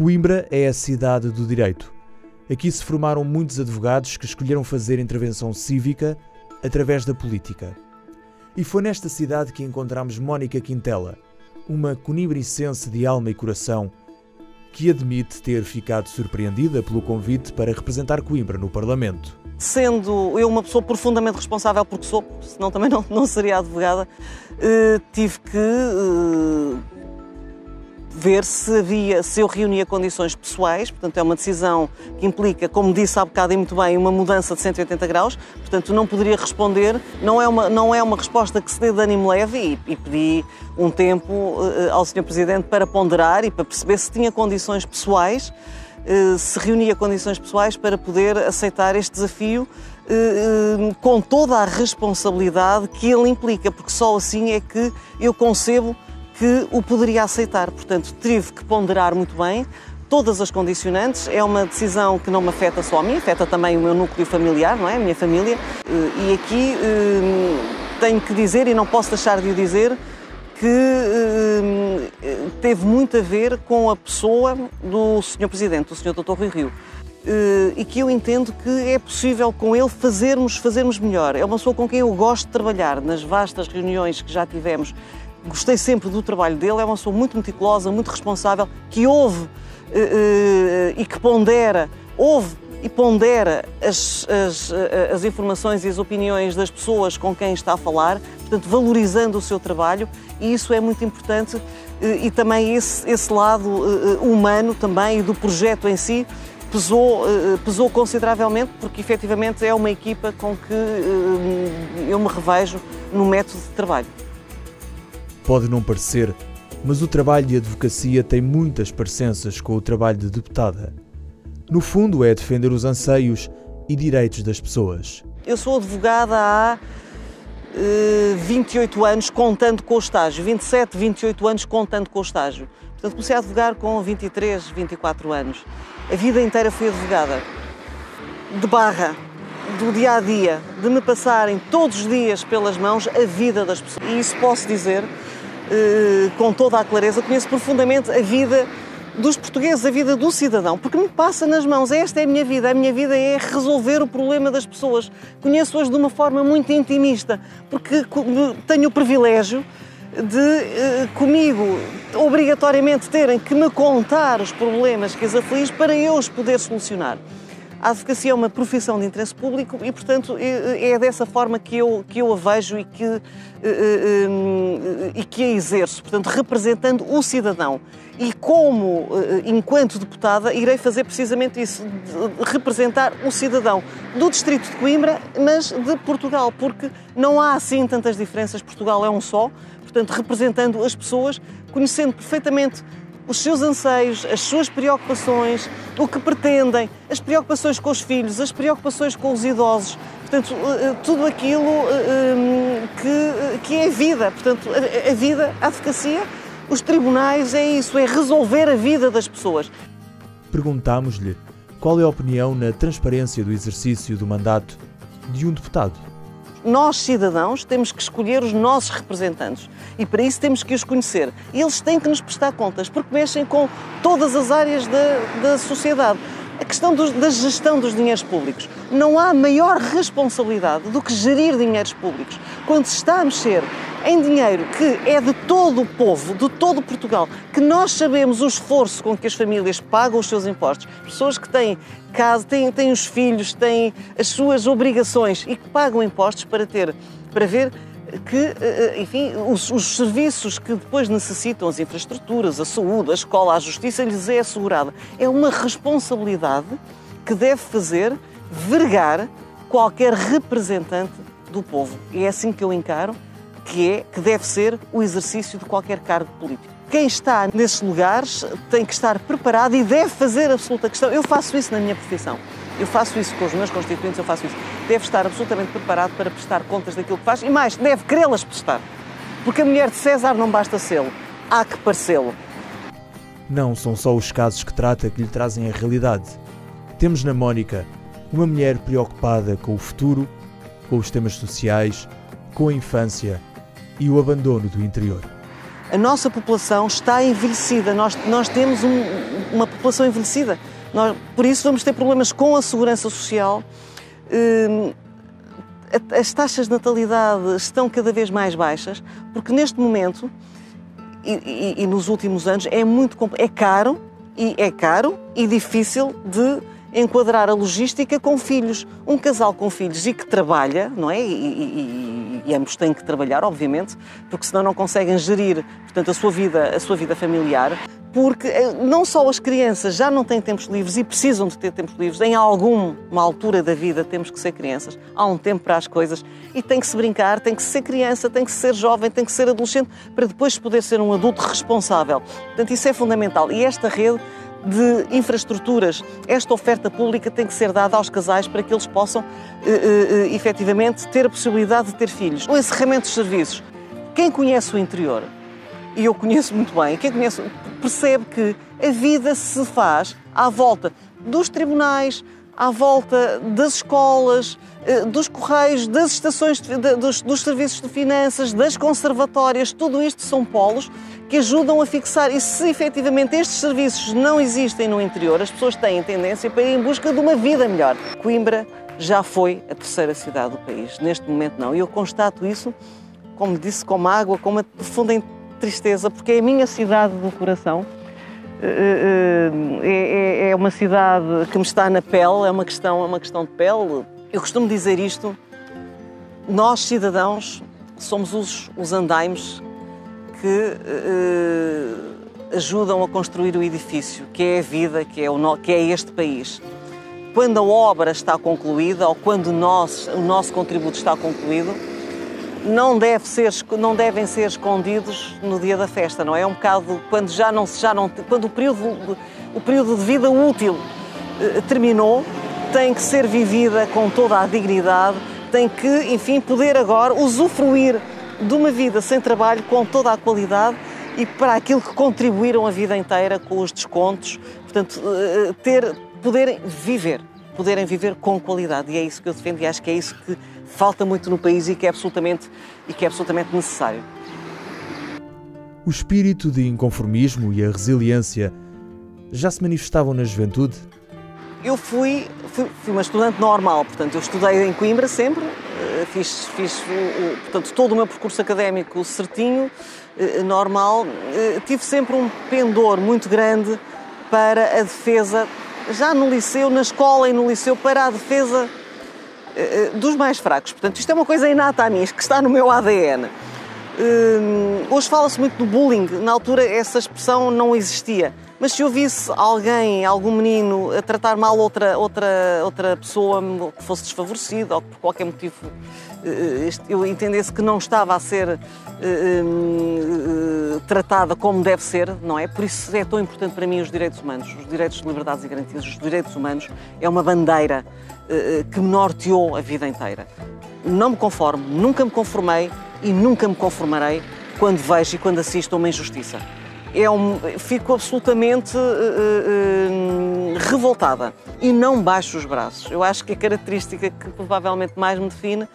Coimbra é a cidade do direito. Aqui se formaram muitos advogados que escolheram fazer intervenção cívica através da política. E foi nesta cidade que encontramos Mónica Quintela, uma conimbricense de alma e coração, que admite ter ficado surpreendida pelo convite para representar Coimbra no Parlamento. Sendo eu uma pessoa profundamente responsável, porque sou, senão também não seria advogada, tive que ver se eu reunia condições pessoais. Portanto, é uma decisão que implica, como disse há bocado e muito bem, uma mudança de 180 graus. Portanto, não poderia responder, não é uma resposta que se dê de ânimo leve, e pedi um tempo ao Sr. Presidente para ponderar e para perceber se tinha condições pessoais, se reunia condições pessoais para poder aceitar este desafio com toda a responsabilidade que ele implica, porque só assim é que eu concebo que o poderia aceitar. Portanto, tive que ponderar muito bem todas as condicionantes. É uma decisão que não me afeta só a mim, afeta também o meu núcleo familiar, não é? A minha família. E aqui tenho que dizer, e não posso deixar de o dizer, que teve muito a ver com a pessoa do Sr. Presidente, do Sr. Dr. Rui Rio. E que eu entendo que é possível com ele fazermos melhor. É uma pessoa com quem eu gosto de trabalhar. Nas vastas reuniões que já tivemos, gostei sempre do trabalho dele. É uma pessoa muito meticulosa, muito responsável, que ouve e que pondera as informações e as opiniões das pessoas com quem está a falar, portanto, valorizando o seu trabalho, e isso é muito importante. E também esse lado humano também, e do projeto em si, pesou consideravelmente, porque efetivamente é uma equipa com que eu me revejo no método de trabalho. Pode não parecer, mas o trabalho de advocacia tem muitas parecenças com o trabalho de deputada. No fundo, é defender os anseios e direitos das pessoas. Eu sou advogada há 28 anos, contando com o estágio. 27, 28 anos, contando com o estágio. Portanto, comecei a advogar com 23, 24 anos. A vida inteira fui advogada. De barra, do dia-a-dia, de me passarem todos os dias pelas mãos a vida das pessoas. E isso posso dizer com toda a clareza. Conheço profundamente a vida dos portugueses, a vida do cidadão, porque me passa nas mãos. Esta é a minha vida. A minha vida é resolver o problema das pessoas. Conheço-as de uma forma muito intimista, porque tenho o privilégio de, comigo, obrigatoriamente terem que me contar os problemas que as afligem para eu os poder solucionar. A advocacia é uma profissão de interesse público e, portanto, é dessa forma que eu a vejo e que a exerço, portanto, representando o cidadão. E como, enquanto deputada, irei fazer precisamente isso, representar o cidadão do distrito de Coimbra, mas de Portugal, porque não há assim tantas diferenças. Portugal é um só, portanto, representando as pessoas, conhecendo perfeitamente os seus anseios, as suas preocupações, o que pretendem, as preocupações com os filhos, as preocupações com os idosos, portanto, tudo aquilo que é vida. Portanto, a vida, a advocacia, os tribunais, é isso, é resolver a vida das pessoas. Perguntámos-lhe qual é a opinião na transparência do exercício do mandato de um deputado. Nós, cidadãos, temos que escolher os nossos representantes e para isso temos que os conhecer. E eles têm que nos prestar contas, porque mexem com todas as áreas da sociedade. A questão da gestão dos dinheiros públicos. Não há maior responsabilidade do que gerir dinheiros públicos. Quando se está a mexer em dinheiro que é de todo o povo, de todo Portugal, que nós sabemos o esforço com que as famílias pagam os seus impostos, pessoas que têm casa, têm os filhos, têm as suas obrigações e que pagam impostos para ver que, enfim, os serviços que depois necessitam, as infraestruturas, a saúde, a escola, a justiça, lhes é assegurada. É uma responsabilidade que deve fazer vergar qualquer representante do povo. E é assim que eu encaro que deve ser o exercício de qualquer cargo político. Quem está nesses lugares tem que estar preparado e deve fazer absoluta questão. Eu faço isso na minha profissão. Eu faço isso com os meus constituintes, eu faço isso. Deve estar absolutamente preparado para prestar contas daquilo que faz e mais, deve querê-las prestar. Porque a mulher de César não basta sê-lo, há que parecê-lo. Não são só os casos que trata que lhe trazem a realidade. Temos na Mónica uma mulher preocupada com o futuro, com os temas sociais, com a infância e o abandono do interior. A nossa população está envelhecida, nós temos uma população envelhecida. Por isso vamos ter problemas com a segurança social. As taxas de natalidade estão cada vez mais baixas, porque neste momento e nos últimos anos é caro e difícil de enquadrar a logística com filhos. Um casal com filhos e que trabalha, não é? E ambos têm que trabalhar, obviamente, porque senão não conseguem gerir, portanto, a sua vida familiar, porque não só as crianças já não têm tempos livres e precisam de ter tempos livres, em alguma altura da vida temos que ser crianças, há um tempo para as coisas e tem que se brincar, tem que ser criança, tem que ser jovem, tem que ser adolescente, para depois poder ser um adulto responsável. Portanto, isso é fundamental. E esta rede de infraestruturas, esta oferta pública tem que ser dada aos casais para que eles possam, efetivamente, ter a possibilidade de ter filhos. O encerramento dos serviços. Quem conhece o interior, e eu conheço muito bem, quem conhece percebe que a vida se faz à volta dos tribunais, à volta das escolas, dos correios, das estações, dos serviços de finanças, das conservatórias. Tudo isto são polos que ajudam a fixar. E se efetivamente estes serviços não existem no interior, as pessoas têm tendência para ir em busca de uma vida melhor. Coimbra já foi a terceira cidade do país. Neste momento não. E eu constato isso, como disse, com mágoa, com uma profunda tristeza, porque é a minha cidade do coração. É uma cidade que me está na pele, é uma questão de pele. Eu costumo dizer isto: nós, cidadãos, somos os andaimes que ajudam a construir o edifício, que é a vida, que é este país. Quando a obra está concluída, ou quando o nosso contributo está concluído, não devem ser escondidos no dia da festa, não é? É um bocado quando quando o período de vida útil terminou, tem que ser vivida com toda a dignidade, tem que, enfim, poder agora usufruir de uma vida sem trabalho com toda a qualidade e para aquilo que contribuíram a vida inteira com os descontos, portanto, poderem viver com qualidade. E é isso que eu defendo e acho que é isso que falta muito no país e que é absolutamente necessário. O espírito de inconformismo e a resiliência já se manifestavam na juventude? Eu fui uma estudante normal, portanto, eu estudei em Coimbra sempre, fiz portanto, todo o meu percurso académico certinho, normal. Tive sempre um pendor muito grande para a defesa, já no liceu, na escola e no liceu, para a defesa dos mais fracos. Portanto, isto é uma coisa inata a mim, que está no meu ADN. Hoje fala-se muito do bullying, na altura essa expressão não existia. Mas se eu visse algum menino a tratar mal outra pessoa que fosse desfavorecida ou que por qualquer motivo eu entendesse que não estava a ser tratada como deve ser, não é? Por isso é tão importante para mim os direitos humanos, os direitos de liberdades e garantias, os direitos humanos é uma bandeira que me norteou a vida inteira. Não me conformo, nunca me conformei e nunca me conformarei quando vejo e quando assisto a uma injustiça. Fico absolutamente revoltada e não baixo os braços. Eu acho que a característica que provavelmente mais me define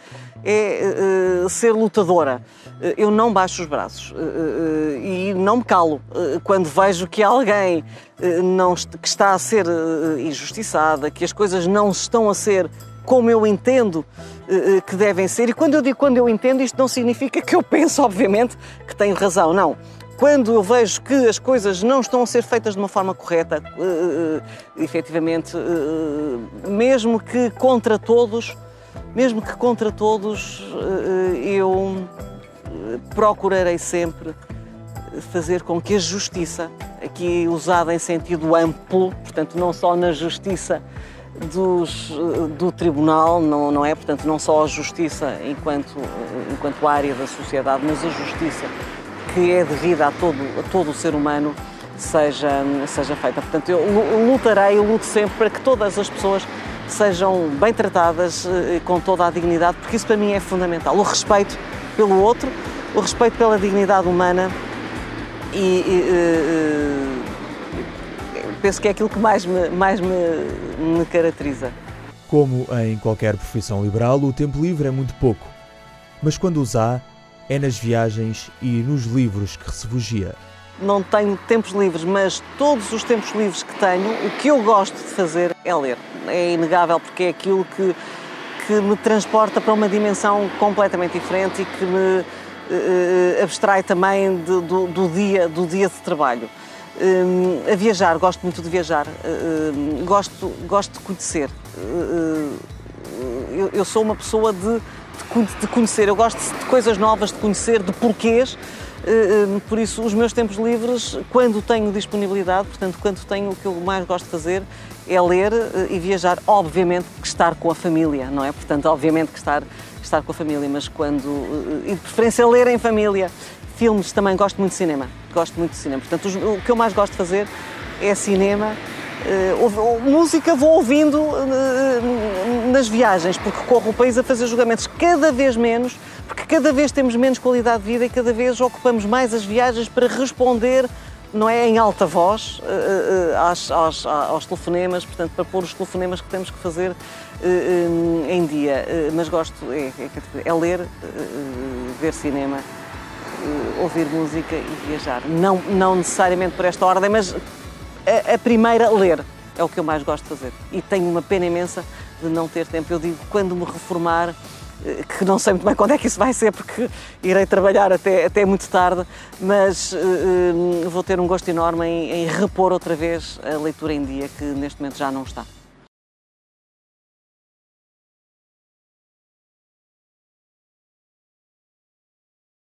é ser lutadora. Eu não baixo os braços e não me calo quando vejo que alguém que está a ser injustiçada, que as coisas não estão a ser como eu entendo que devem ser. E quando eu digo quando eu entendo, isto não significa que eu penso, obviamente, que tenho razão, não. Quando eu vejo que as coisas não estão a ser feitas de uma forma correta, efetivamente, mesmo que contra todos, eu procurarei sempre fazer com que a justiça, aqui usada em sentido amplo, portanto não só na justiça do tribunal, não é? Portanto não só a justiça enquanto área da sociedade, mas a justiça que é devida a todo o ser humano seja feita. Portanto, eu luto sempre para que todas as pessoas sejam bem tratadas com toda a dignidade, porque isso para mim é fundamental. O respeito pelo outro, o respeito pela dignidade humana e penso que é aquilo que mais me caracteriza. Como em qualquer profissão liberal, o tempo livre é muito pouco, mas quando os há, é nas viagens e nos livros que se refugia. Não tenho tempos livres, mas todos os tempos livres que tenho, o que eu gosto de fazer é ler. É inegável, porque é aquilo que me transporta para uma dimensão completamente diferente e que me abstrai também do dia de trabalho. A viajar, gosto muito de viajar, gosto de conhecer. Eu sou uma pessoa de conhecer, eu gosto de coisas novas, de conhecer, de porquês. Por isso, os meus tempos livres, quando tenho disponibilidade, portanto, quando tenho, o que eu mais gosto de fazer é ler e viajar. Obviamente que estar com a família, não é? Portanto, obviamente que estar com a família, mas e de preferência ler em família. Filmes também, gosto muito de cinema. Portanto, o que eu mais gosto de fazer é cinema. Música vou ouvindo nas viagens, porque corro o país a fazer julgamentos cada vez menos, porque cada vez temos menos qualidade de vida e cada vez ocupamos mais as viagens para responder, não é, em alta voz aos telefonemas, portanto, para pôr os telefonemas que temos que fazer em dia. Mas gosto é ler, ver cinema, ouvir música e viajar. Não necessariamente por esta ordem, mas a primeira, ler, é o que eu mais gosto de fazer. E tenho uma pena imensa de não ter tempo. Eu digo, quando me reformar, que não sei muito bem quando é que isso vai ser, porque irei trabalhar até muito tarde, mas vou ter um gosto enorme em repor outra vez a leitura em dia, que neste momento já não está.